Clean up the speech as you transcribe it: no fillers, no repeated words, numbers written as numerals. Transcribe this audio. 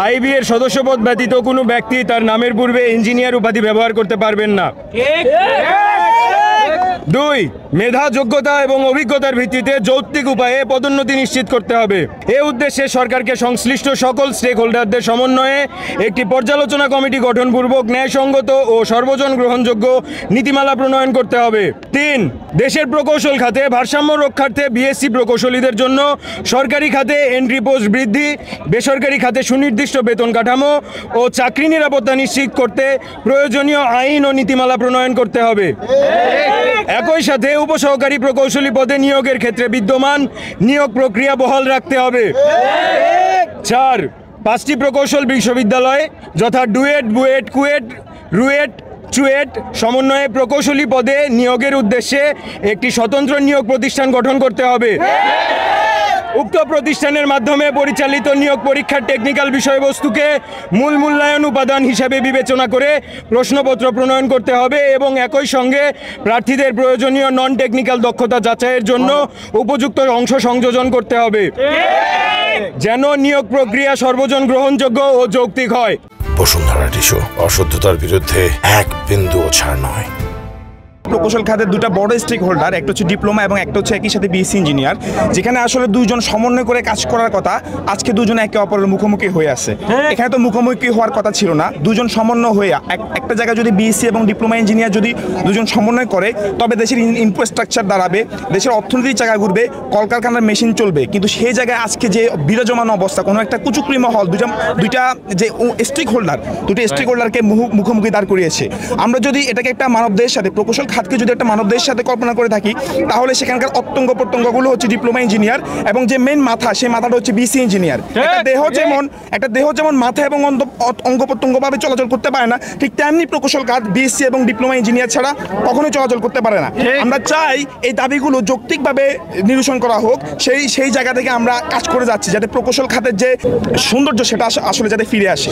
IB এর সদস্যপদ ব্যতীত কোনো ব্যক্তি তার নামের পূর্বে ইঞ্জিনিয়ার উপাধি ব্যবহার করতে পারবেন না। 2. মেধা, যোগ্যতা এবং অভিজ্ঞতার ভিত্তিতে যৌক্তিক উপায়ে পদোন্নতি নিশ্চিত করতে হবে। এ উদ্দেশ্যে সরকারকে সংশ্লিষ্ট সকল স্টেক হোল্ডারদের সমন্বয়ে একটি পর্যালোচনা কমিটি গঠনপূর্বক ন্যায়সঙ্গত ও সর্বজন গ্রহণযোগ্য নীতিমালা প্রণয়ন করতে হবে। 3. দেশের প্রকৌশল খাতে ভারসাম্য রক্ষার্থে বিএসসি প্রকৌশলীদের জন্য সরকারি খাতে এন্ট্রি পোস্ট বৃদ্ধি, বেসরকারি খাতে সুনির্দিষ্ট বেতন কাঠামো ও চাকরি নিরাপত্তা নিশ্চিত করতে প্রয়োজনীয় আইন ও নীতিমালা প্রণয়ন করতে হবে। একই সাথে উপসহকারী প্রকৌশলী পদে নিয়োগের ক্ষেত্রে বিদ্যমান নিয়োগ প্রক্রিয়া বহাল রাখতে হবে। 4. 5টি প্রকৌশল বিশ্ববিদ্যালয় যথা ডুয়েট, বুয়েট, কুয়েট, রুয়েট, চুয়েট সমন্বয়ে প্রকৌশলী পদে নিয়োগের উদ্দেশ্যে একটি স্বতন্ত্র নিয়োগ প্রতিষ্ঠান গঠন করতে হবে। উক্ত প্রতিষ্ঠানের মাধ্যমে পরিচালিত নিয়োগ পরীক্ষার টেকনিক্যাল বিষয়বস্তুকে মূল মূল্যায়ন উপাদান হিসাবে বিবেচনা করে প্রশ্নপত্র প্রণয়ন করতে হবে এবং একই সঙ্গে প্রার্থীদের প্রয়োজনীয় নন টেকনিক্যাল দক্ষতা যাচাইয়ের জন্য উপযুক্ত অংশ সংযোজন করতে হবে, যেন নিয়োগ প্রক্রিয়া সর্বজন গ্রহণযোগ্য ও যৌক্তিক হয়। বসুন্ধরা টিস্যু অশুদ্ধতার বিরুদ্ধে এক বিন্দুও ছাড় নয়। প্রকৌশল খাতের দুটা বড় স্টেক হোল্ডার, একটা হচ্ছে ডিপ্লোমা এবং একটা হচ্ছে একই সাথে বিএসসি ইঞ্জিনিয়ার, যেখানে আসলে দুইজন সমন্বয় করে কাজ করার কথা, আজকে দুজনে একে অপরের মুখোমুখি হয়ে আছে। এখানে তো মুখোমুখি হওয়ার কথা ছিল না, দুজন সমন্বয় হয়ে একটা জায়গায় যদি বিএসসি এবং ডিপ্লোমা ইঞ্জিনিয়ার যদি দুজন সমন্বয় করে তবে দেশের ইনফ্রাস্ট্রাকচার দাঁড়াবে, দেশের অর্থনীতির জায়গা ঘুরবে, কলকারখানার মেশিন চলবে। কিন্তু সেই জায়গায় আজকে যে বিরাজমান অবস্থা, কোনো একটা কুচুকরি মহল দুইটা যে স্টেক হোল্ডার, দুটো স্টেক হোল্ডারকে মুখোমুখি দাঁড় করিয়েছে। আমরা যদি এটাকে একটা মানবদের সাথে, প্রকৌশল খাতকে যদি একটা মানবদের সাথে কল্পনা করে থাকি, তাহলে সেখানকার অত্যঙ্গ প্রত্যঙ্গগুলো হচ্ছে ডিপ্লোমা ইঞ্জিনিয়ার এবং যে মেন মাথা, সেই মাথাটা হচ্ছে বিসি ইঞ্জিনিয়ার। একটা দেহ যেমন মাথা এবং অঙ্গ প্রত্যঙ্গভাবে চলাচল করতে পারে না, ঠিক তেমনি প্রকৌশল খাত বিএসসি এবং ডিপ্লোমা ইঞ্জিনিয়ার ছাড়া কখনোই চলাচল করতে পারে না। আমরা চাই এই দাবিগুলো যৌক্তিকভাবে নিরসন করা হোক। সেই জায়গা থেকে আমরা কাজ করে যাচ্ছি, যাতে প্রকৌশল খাতের যে সৌন্দর্য সেটা আসলে যাতে ফিরে আসে।